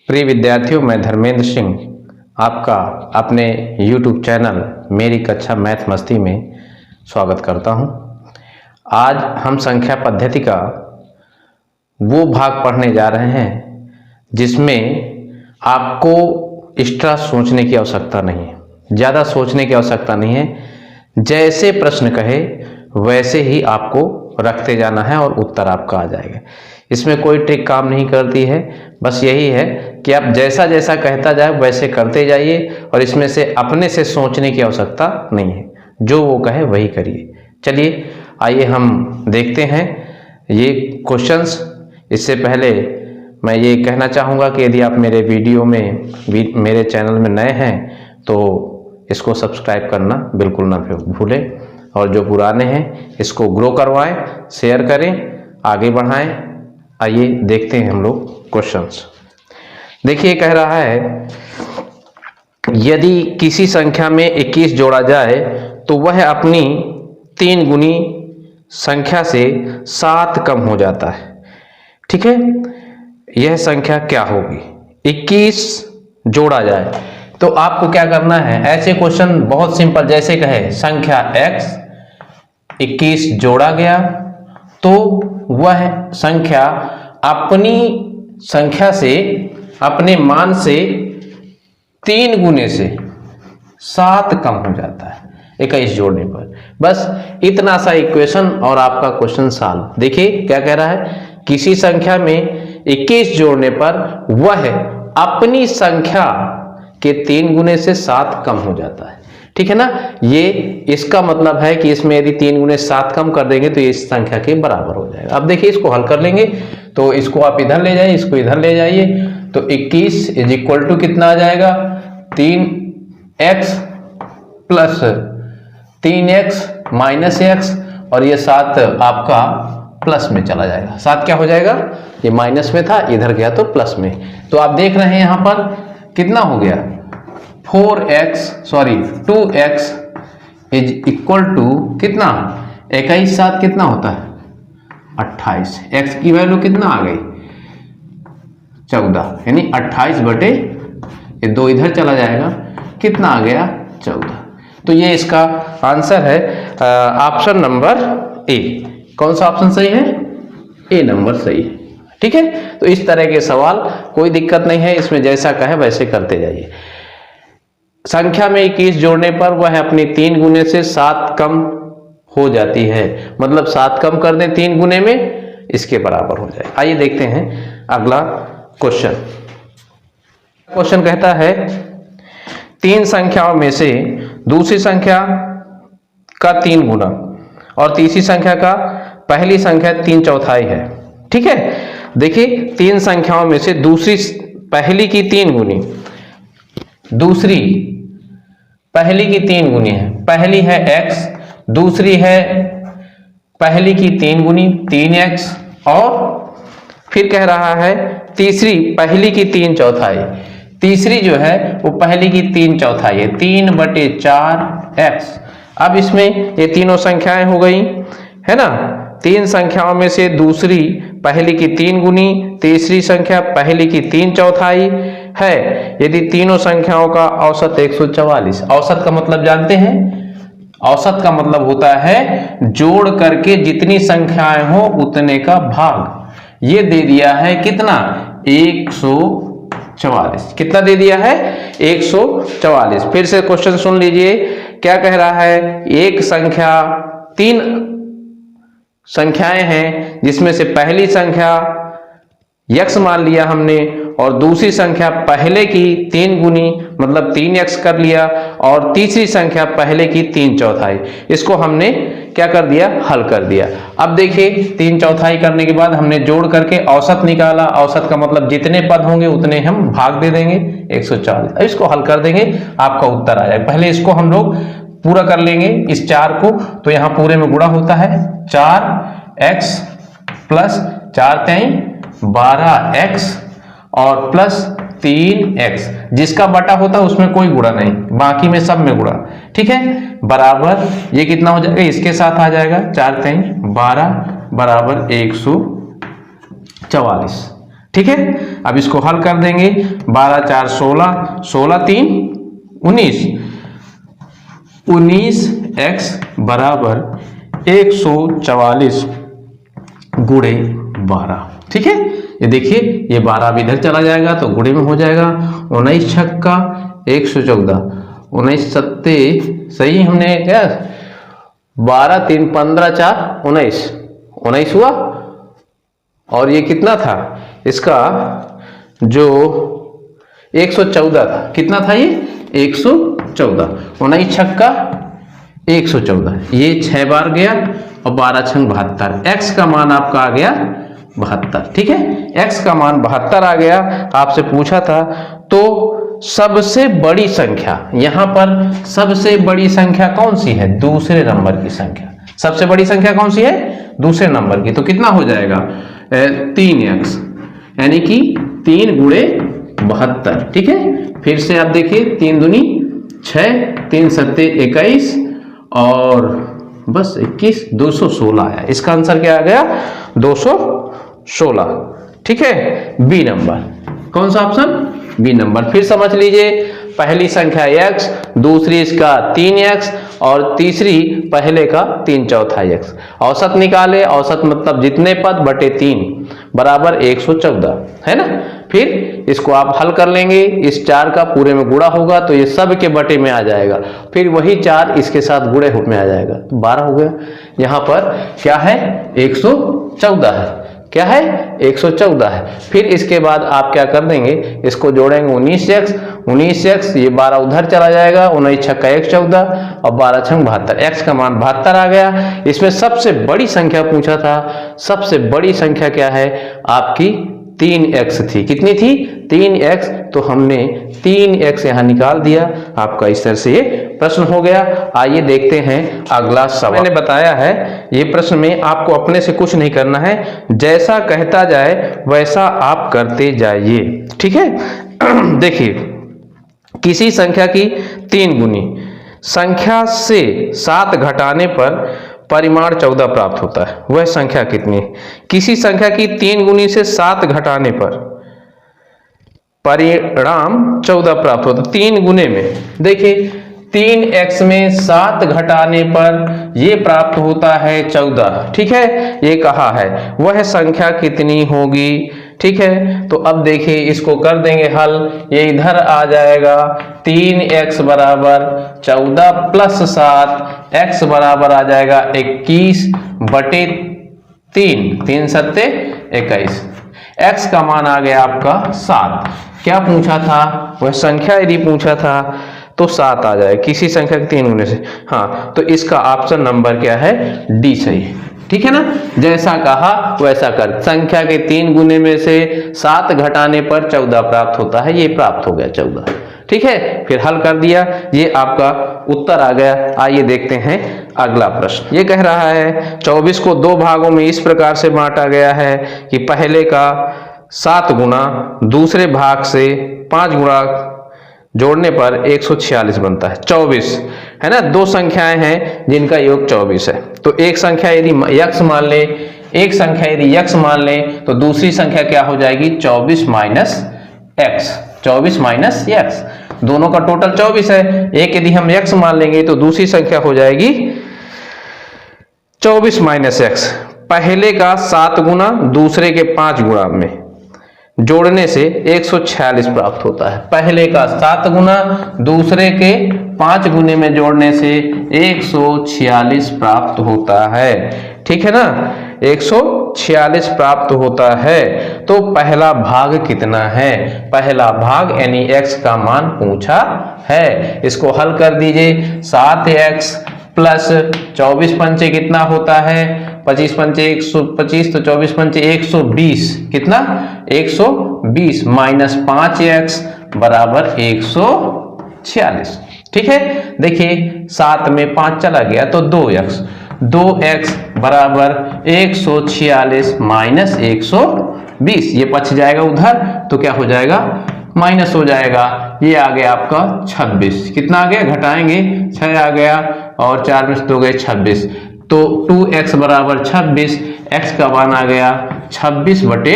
प्रिय विद्यार्थियों, मैं धर्मेंद्र सिंह आपका अपने YouTube चैनल मेरी कक्षा मैथ मस्ती में स्वागत करता हूं। आज हम संख्या पद्धति का वो भाग पढ़ने जा रहे हैं जिसमें आपको एक्स्ट्रा सोचने की आवश्यकता नहीं है, ज़्यादा सोचने की आवश्यकता नहीं है। जैसे प्रश्न कहे वैसे ही आपको रखते जाना है और उत्तर आपका आ जाएगा। इसमें कोई ट्रिक काम नहीं करती है, बस यही है कि आप जैसा जैसा कहता जाए वैसे करते जाइए और इसमें से अपने से सोचने की आवश्यकता नहीं है, जो वो कहे वही करिए। चलिए आइए हम देखते हैं ये क्वेश्चंस। इससे पहले मैं ये कहना चाहूँगा कि यदि आप मेरे वीडियो में मेरे चैनल में नए हैं तो इसको सब्सक्राइब करना बिल्कुल ना भूलें, और जो पुराने हैं इसको ग्रो करवाएं, शेयर करें, आगे बढ़ाएं। आइए देखते हैं हम लोग क्वेश्चंस। देखिए कह रहा है यदि किसी संख्या में 21 जोड़ा जाए तो वह अपनी 3 गुनी संख्या से 7 कम हो जाता है। ठीक है, यह संख्या क्या होगी? 21 जोड़ा जाए तो आपको क्या करना है? ऐसे क्वेश्चन बहुत सिंपल, जैसे कहे संख्या x 21 जोड़ा गया तो वह संख्या अपनी संख्या से, अपने मान से 3 गुने से 7 कम हो जाता है 21 जोड़ने पर। बस इतना सा इक्वेशन और आपका क्वेश्चन सॉल्व। देखिए क्या कह रहा है, किसी संख्या में 21 जोड़ने पर वह अपनी संख्या के 3 गुने से 7 कम हो जाता है। ठीक है ना, ये इसका मतलब है कि इसमें यदि 3 गुने 7 कम कर देंगे तो ये इस संख्या के बराबर हो जाएगा। अब देखिए इसको हल कर लेंगे तो इसको आप इधर ले जाइए, इसको इधर ले जाइए, तो 21 इज इक्वल टू कितना आ जाएगा? 3x plus 3x minus x, और ये 7 आपका प्लस में चला जाएगा। 7 क्या हो जाएगा? ये माइनस में था, इधर गया तो प्लस में। तो आप देख रहे हैं यहां पर कितना हो गया? 2x इज इक्वल टू कितना? 21 7 कितना होता है? 28। x की वैल्यू कितना आ गई? 14, यानी 28 बटे ये 2 इधर चला जाएगा, कितना आ गया? 14। तो ये इसका आंसर है ऑप्शन नंबर ए। कौन सा ऑप्शन सही है? ए नंबर सही है। ठीक है, तो इस तरह के सवाल कोई दिक्कत नहीं है, इसमें जैसा कहे वैसे करते जाइए। संख्या में 21 जोड़ने पर वह अपनी 3 गुने से 7 कम हो जाती है, मतलब 7 कम कर दें 3 गुने में, इसके बराबर हो जाए। आइए देखते हैं अगला क्वेश्चन। क्वेश्चन कहता है 3 संख्याओं में से दूसरी संख्या का 3 गुना और तीसरी संख्या का पहली संख्या 3/4 है। ठीक है, देखिए 3 संख्याओं में से दूसरी पहली की 3 गुनी, दूसरी पहली की 3 गुनी है। पहली है x, दूसरी है पहली की 3 गुनी 3x, और फिर कह रहा है तीसरी पहली की 3/4। तीसरी जो है वो पहली की 3/4 है, 3/4x। अब इसमें ये तीनों संख्याएं हो गई है ना। 3 संख्याओं में से दूसरी पहली की 3 गुनी, तीसरी संख्या पहली की 3/4 है। यदि तीनों संख्याओं का औसत 144। औसत का मतलब जानते हैं? औसत का मतलब होता है जोड़ करके जितनी संख्याएं हो उतने का भाग। ये दे दिया है कितना? 144। कितना दे दिया है? 144। फिर से क्वेश्चन सुन लीजिए, क्या कह रहा है? एक संख्या, 3 संख्याएं हैं जिसमें से पहली संख्या x मान लिया हमने, और दूसरी संख्या पहले की 3 गुनी मतलब 3x कर लिया, और तीसरी संख्या पहले की 3/4। इसको हमने क्या कर दिया? हल कर दिया। अब देखिए 3/4 करने के बाद हमने जोड़ करके औसत निकाला। औसत का मतलब जितने पद होंगे उतने हम भाग दे देंगे 140। अब इसको हल कर देंगे, आपका उत्तर आ जाएगा। पहले इसको हम लोग पूरा कर लेंगे, इस 4 को, तो यहां पूरे में गुणा होता है 4x प्लस 4 3 12x और प्लस 3x। जिसका बटा होता है उसमें कोई गुणा नहीं, बाकी में सब में गुणा। ठीक है, बराबर ये कितना हो जाएगा? इसके साथ आ जाएगा 4 3 12 बराबर 144। ठीक है, अब इसको हल कर देंगे। 12 4 16, 16 3 19, 19x बराबर 144 गुणे 12। ठीक है, ये देखिए ये 12 अब इधर चला जाएगा तो गुणे में हो जाएगा। 19 छक्का 114, 19 सत्ते सही हमने क्या 12 3 15 4 19, 19 हुआ। और ये कितना था इसका जो 114 था, कितना था ये 114, 19 छक्का 114, ये 6 बार गया और 12 छंग 72। x का मान आपका आ गया 72। ठीक है, x का मान 72 आ गया। आपसे पूछा था तो सबसे बड़ी संख्या, यहां पर सबसे बड़ी संख्या कौन सी है, दूसरे नंबर की संख्या। सबसे बड़ी संख्या कौन सी है, दूसरे नंबर की। तो कितना हो जाएगा 3x, यानी कि 3 गुणे 72। ठीक है, फिर से आप देखिए 3 दूनी 6, 3 सत्ते 21 और बस 21, 216 आया। इसका आंसर क्या आ गया 216। ठीक है, बी नंबर, कौन सा ऑप्शन, बी नंबर। फिर समझ लीजिए पहली संख्या x, दूसरी इसका 3x और तीसरी पहले का 3/4 x। औसत निकाले, औसत मतलब जितने पद बटे 3 बराबर 114 है ना। फिर इसको आप हल कर लेंगे, इस 4 का पूरे में गुणा होगा तो ये सब के बटे में आ जाएगा, फिर वही 4 इसके साथ गुणे में आ जाएगा तो 12 हो गया। यहाँ पर क्या है 114 है, क्या है 114 है। फिर इसके बाद आप क्या कर देंगे, इसको जोड़ेंगे 19x, 19x ये 12 उधर चला जाएगा, 19 छक्का 114 और 12 छंग 72, x का मान 72 आ गया। इसमें सबसे बड़ी संख्या पूछा था, सबसे बड़ी संख्या क्या है आपकी 3x थी। कितनी थी 3x, तो हमने 3x यहां निकाल दिया। आपका इस तरह से ये प्रश्न हो गया। आइए देखते हैं अगला सवाल। मैंने बताया है ये प्रश्न में आपको अपने से कुछ नहीं करना है, जैसा कहता जाए वैसा आप करते जाइए। ठीक है, देखिए किसी संख्या की 3 गुनी संख्या से 7 घटाने पर परिमाण 14 प्राप्त होता है, वह संख्या कितनी है। किसी संख्या की 3 गुनी से 7 घटाने पर परिणाम 14 प्राप्त होता है 3 गुने में। देखिए 3x में 7 घटाने पर ये प्राप्त होता है 14। ठीक है, ये कहा है वह संख्या कितनी होगी। ठीक है, तो अब देखिए इसको कर देंगे हल, ये इधर आ जाएगा 3x बराबर 14 प्लस 7, x बराबर आ जाएगा 21 बटे 3, 3 सत्ते 21, x का मान आ गया आपका 7। क्या पूछा था, वह संख्या यदि पूछा था तो 7 आ जाए किसी संख्या के 3 गुने से। हाँ, तो इसका ऑप्शन नंबर क्या है डी सही। ठीक है ना, जैसा कहा वैसा कर। संख्या के 3 गुने में से 7 घटाने पर 14 प्राप्त होता है, ये प्राप्त हो गया 14। ठीक है, फिर हल कर दिया, ये आपका उत्तर आ गया। आइए देखते हैं अगला प्रश्न। ये कह रहा है 24 को 2 भागों में इस प्रकार से बांटा गया है कि पहले का 7 गुना दूसरे भाग से 5 गुना जोड़ने पर 146 बनता है। 24 है ना, 2 संख्याएं हैं जिनका योग 24 है। तो एक संख्या यदि x मान ले, एक संख्या यदि x मान ले तो दूसरी संख्या क्या हो जाएगी 24 माइनस x, 24 माइनस x, दोनों का टोटल 24 है। एक यदि हम x मान लेंगे तो दूसरी संख्या हो जाएगी 24 माइनस x। पहले का 7 गुना दूसरे के 5 गुना में जोड़ने से 146 प्राप्त होता है। पहले का 7 गुना दूसरे के 5 गुने में जोड़ने से 146 प्राप्त होता है। ठीक है ना, 146 प्राप्त होता है। तो पहला भाग कितना है, पहला भाग यानी x का मान पूछा है। इसको हल कर दीजिए, 7x प्लस 24 पंचे कितना होता है, 25 पंचे 125, तो 24 पंचे 120, कितना 120 माइनस 5x बराबर 146। ठीक है, देखिए 7 में 5 चला गया तो 2x, 2x बराबर 146 माइनस 120, ये बच जाएगा उधर तो क्या हो जाएगा माइनस हो जाएगा। ये आ गया आपका 26, कितना आ गया घटाएंगे 6 आ गया और 4 में 2 गए 26, तो 2x बराबर 26, x का मान आ गया 26 बटे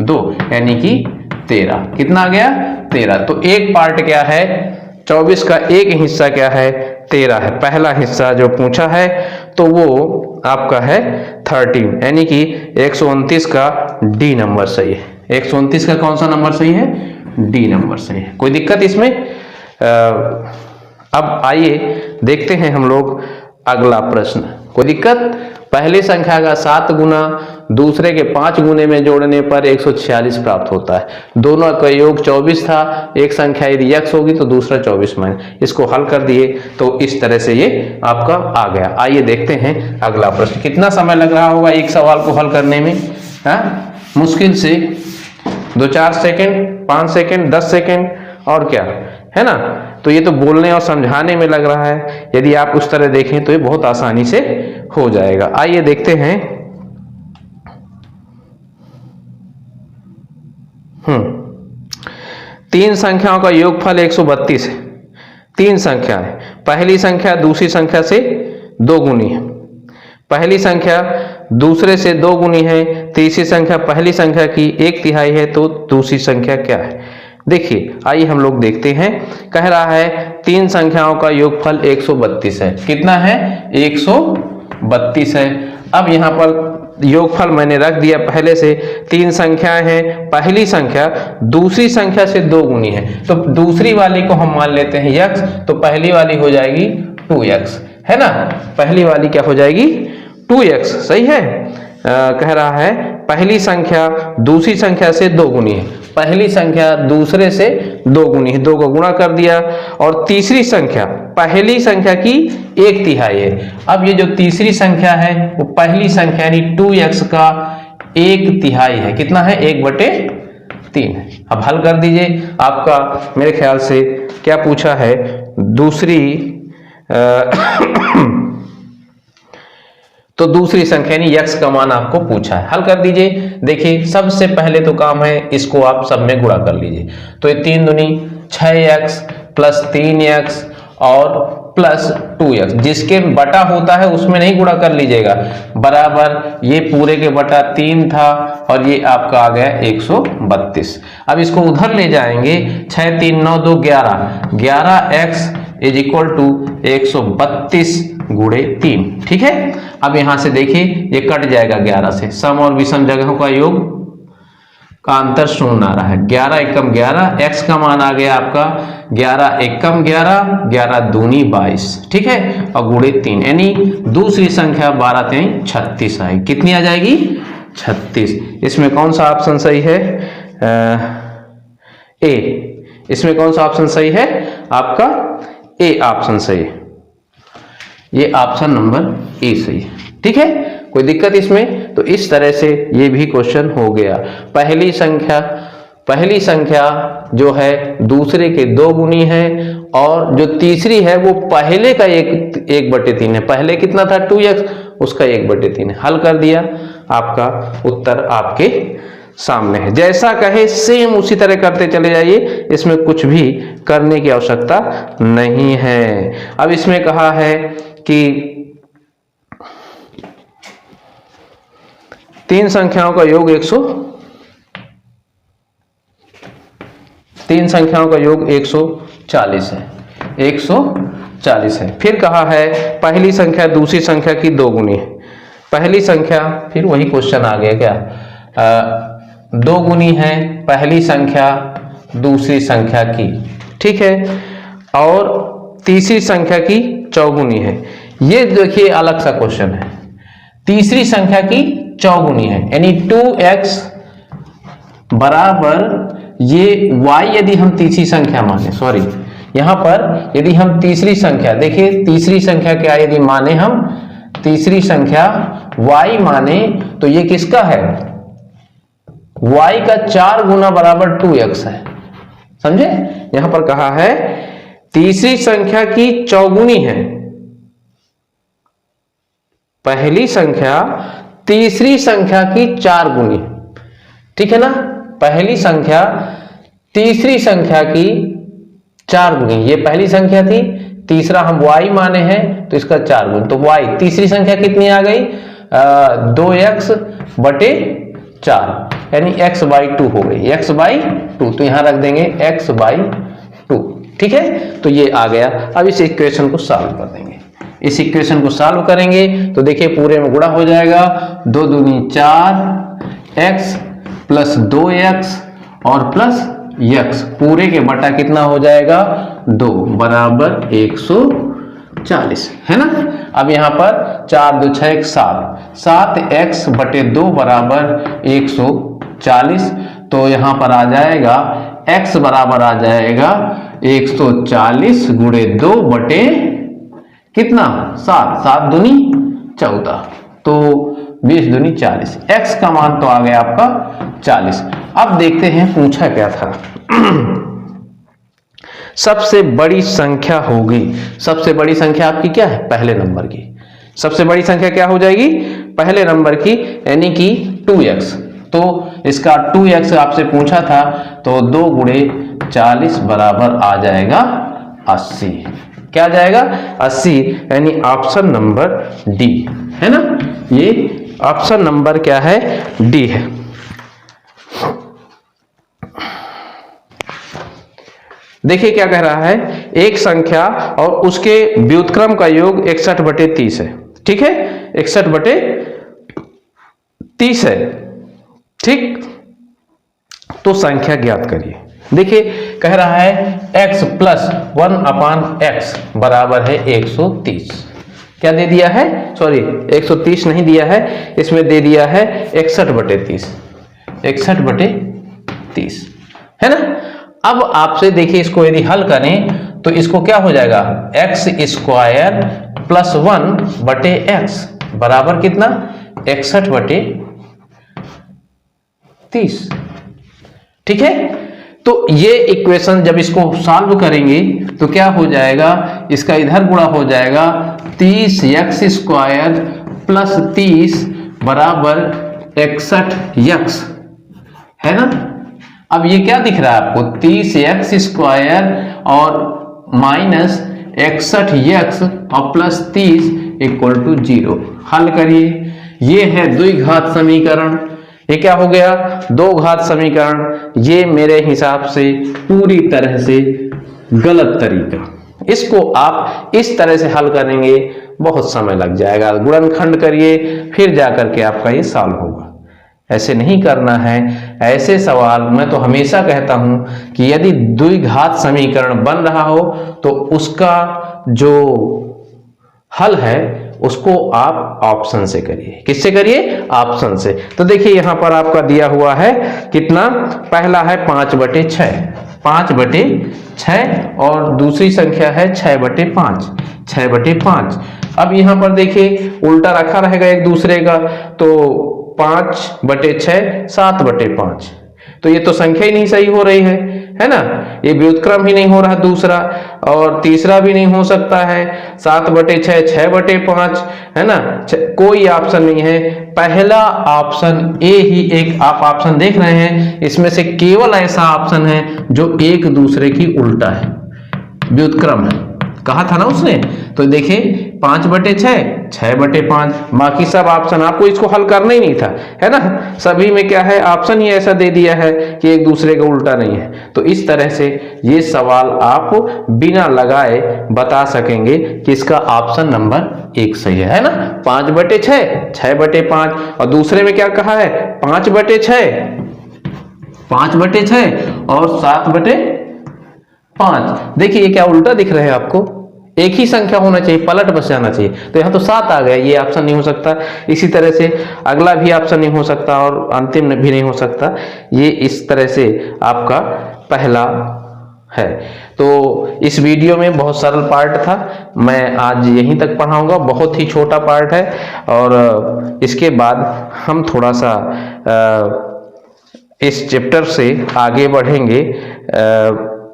2 यानी कि 13। कितना आ गया? 13। तो एक पार्ट क्या है? 24 का एक हिस्सा क्या है? 13 है। पहला हिस्सा जो पूछा है तो वो आपका है 13, यानी कि 129 का डी नंबर सही है। 129 का कौन सा नंबर सही है? डी नंबर सही है। कोई दिक्कत इसमें? अब आइए देखते हैं हम लोग अगला प्रश्न। कोई दिक्कत? पहली संख्या का 7 गुना दूसरे के 5 गुने में जोड़ने पर 146 प्राप्त होता है। दोनों का योग 24 था। एक संख्या यदि x होगी तो दूसरा 24 माइनस। इसको हल कर दिए तो इस तरह से ये आपका आ गया। आइए देखते हैं अगला प्रश्न। कितना समय लग रहा होगा एक सवाल को हल करने में? मुश्किल से 2-4 सेकेंड, 5 सेकेंड, 10 सेकेंड, और क्या है ना। तो ये तो बोलने और समझाने में लग रहा है। यदि आप उस तरह देखें तो ये बहुत आसानी से हो जाएगा। आइए देखते हैं। 3 संख्याओं का योगफल 132 है। 3 संख्या है। पहली संख्या दूसरी संख्या से 2 गुनी है। पहली संख्या दूसरे से 2 गुनी है। तीसरी संख्या पहली संख्या की 1/3 है। तो दूसरी संख्या क्या है? देखिए, आइए हम लोग देखते हैं। कह रहा है 3 संख्याओं का योगफल 132 है। कितना है? 132 है। अब यहाँ पर योगफल मैंने रख दिया पहले से। 3 संख्याएं हैं। पहली संख्या दूसरी संख्या से 2 गुनी है, तो दूसरी वाली को हम मान लेते हैं x, तो पहली वाली हो जाएगी 2x, है ना। पहली वाली क्या हो जाएगी? 2x। सही है। कह रहा है पहली संख्या दूसरी संख्या से 2 गुनी है। पहली संख्या दूसरे से 2 गुनी है, 2 को गुणा कर दिया। और तीसरी संख्या पहली संख्या की 1/3 है। अब ये जो तीसरी संख्या है वो पहली संख्या यानी 2x का 1/3 है। कितना है? 1/3 है। अब हल कर दीजिए। आपका मेरे ख्याल से क्या पूछा है? दूसरी तो दूसरी संख्या यानी x का मान आपको पूछा है। हल कर दीजिए। देखिए, सबसे पहले तो काम है इसको आप सब में गुणा कर लीजिए। तो ये 3 दूनी 6x प्लस 3x और प्लस 2x, जिसके बटा होता है उसमें नहीं गुणा कर लीजिएगा, बराबर ये पूरे के बटा 3 था और ये आपका आ गया 132। अब इसको उधर ले जाएंगे। 6 3 9 2 11, 11x इज इक्वल टू 132 गुणे 3। ठीक है। अब यहां से देखिए ये कट जाएगा 11 से। सम और विषम जगहों का योग का अंतर 0 आ रहा है। 11 एकम 11, x का मान आ गया आपका 11 एकम 11, 11 दूनी 22। ठीक है। और गुणे 3 यानी दूसरी संख्या 12 3 36 आएगी। कितनी आ जाएगी? 36। इसमें कौन सा ऑप्शन सही है? ए। इसमें कौन सा ऑप्शन सही है? आपका ए ऑप्शन सही है। ये ऑप्शन नंबर ए सही है। ठीक है। कोई दिक्कत इसमें? तो इस तरह से ये भी क्वेश्चन हो गया। पहली संख्या जो है दूसरे के 2 गुनी है और जो तीसरी है वो पहले का 1/3 है। पहले कितना था? 2x, उसका 1/3 है। हल कर दिया। आपका उत्तर आपके सामने है। जैसा कहे सेम उसी तरह करते चले जाइए। इसमें कुछ भी करने की आवश्यकता नहीं है। अब इसमें कहा है कि 3 संख्याओं का योग 140 है। 140 है। फिर कहा है पहली संख्या दूसरी संख्या की 2 गुनी है। पहली संख्या, फिर वही क्वेश्चन आ गया क्या? 2 गुनी है पहली संख्या दूसरी संख्या की। ठीक है। और तीसरी संख्या की चौगुनी है। ये देखिए अलग सा क्वेश्चन है। तीसरी संख्या की चौगुनी है यानी 2x बराबर ये y, यदि हम तीसरी संख्या माने, सॉरी यहां पर यदि हम तीसरी संख्या, देखिए तीसरी संख्या क्या यदि माने हम तीसरी संख्या y माने तो ये किसका है? y का 4 गुना बराबर 2x है। समझे? यहां पर कहा है तीसरी संख्या की चौगुनी है। पहली संख्या तीसरी संख्या की 4 गुनी। ठीक है ना। पहली संख्या तीसरी संख्या की 4 गुनी। ये पहली संख्या थी, तीसरा हम y माने हैं तो इसका 4 गुनी। तो y तीसरी संख्या कितनी आ गई? 2x/4। यानी x/2 हो गई, x/2। तो यहां रख देंगे x/2, ठीक है। तो ये आ गया। अब इस इक्वेशन को सॉल्व कर देंगे। इस इक्वेशन को सॉल्व करेंगे तो देखिए पूरे में गुणा हो जाएगा, 2 दूनी 4, x प्लस 2x और प्लस x, पूरे के बटा कितना हो जाएगा 2 बराबर 140, है ना। अब यहाँ पर 4 2 6 7, 7x बटे 2 बराबर 140। तो यहाँ पर आ जाएगा x बराबर आ जाएगा 140 गुणे 2 बटे कितना 7, 7 दूनी 14, तो 20 दूनी 40। x का मान तो आ गया आपका 40। अब देखते हैं पूछा क्या था। सबसे बड़ी संख्या होगी, सबसे बड़ी संख्या आपकी क्या है, पहले नंबर की। सबसे बड़ी संख्या क्या हो जाएगी, पहले नंबर की, यानी कि 2x। तो इसका 2x आपसे पूछा था, तो 2 गुणे 40 बराबर आ जाएगा 80। क्या आ जाएगा 80, यानी ऑप्शन नंबर डी, है ना। ये ऑप्शन नंबर क्या है, डी है। देखिए क्या कह रहा है, एक संख्या और उसके व्युत्क्रम का योग 61/30 है, ठीक है, 61/30 है, ठीक। तो संख्या ज्ञात करिए। देखिए कह रहा है x प्लस 1/x बराबर है 130। क्या दे दिया है, सॉरी 130 नहीं दिया है, इसमें दे दिया है 61/30, 61/30, है ना। अब आपसे देखिए इसको यदि हल करें तो इसको क्या हो जाएगा, x² प्लस 1/x बराबर कितना 61/30, ठीक है। तो ये इक्वेशन जब इसको सॉल्व करेंगे तो क्या हो जाएगा, इसका इधर गुणा हो जाएगा 30x² प्लस 30 बराबर 61x, है ना। अब ये क्या दिख रहा है आपको, 30x² और माइनस 61x और प्लस 30 इक्वल टू 0। हल करिए। ये है द्विघात समीकरण। ये क्या हो गया, दो घात समीकरण। ये मेरे हिसाब से पूरी तरह से गलत तरीका। इसको आप इस तरह से हल करेंगे बहुत समय लग जाएगा। गुणनखंड करिए फिर जाकर के आपका ये सॉल्व होगा। ऐसे नहीं करना है। ऐसे सवाल मैं तो हमेशा कहता हूं कि यदि द्विघात समीकरण बन रहा हो तो उसका जो हल है उसको आप ऑप्शन से करिए। किससे करिए, ऑप्शन से। तो देखिए यहां पर आपका दिया हुआ है कितना, पहला है 5/6, 5/6 और दूसरी संख्या है 6/5, 6/5। अब यहां पर देखिए उल्टा रखा रहेगा एक दूसरे का, तो 5/6 7/5। तो ये तो संख्या ही नहीं सही हो रही है ना। ये व्युत्क्रम ही नहीं हो रहा दूसरा, और तीसरा भी नहीं हो सकता है 7/6 6/5, है ना। कोई ऑप्शन नहीं है। पहला ऑप्शन ए ही एक आप ऑप्शन देख रहे हैं, इसमें से केवल ऐसा ऑप्शन है जो एक दूसरे की उल्टा है, व्युत्क्रम है। कहा था ना उसने। तो देखिए 5/6 6/5, बाकी सब ऑप्शन आपको इसको हल करना ही नहीं था, है ना। सभी में क्या है, ऑप्शन ही ऐसा दे दिया है कि एक दूसरे का उल्टा नहीं है। तो इस तरह से ये सवाल आप बिना लगाए बता सकेंगे कि इसका ऑप्शन नंबर 1 सही है ना। 5/6 6/5 और दूसरे में क्या कहा है 5/6 और 7/5। देखिए ये क्या उल्टा दिख रहे हैं आपको, एक ही संख्या होना चाहिए, पलट बस जाना चाहिए। तो यहां तो 7 आ गया, ये ऑप्शन नहीं हो सकता। इसी तरह से अगला भी ऑप्शन नहीं हो सकता और अंतिम भी नहीं हो सकता। ये इस तरह से आपका पहला है। तो इस वीडियो में बहुत सरल पार्ट था, मैं आज यहीं तक पढ़ाऊंगा। बहुत ही छोटा पार्ट है और इसके बाद हम थोड़ा सा इस चैप्टर से आगे बढ़ेंगे।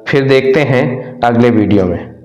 फिर देखते हैं अगले वीडियो में।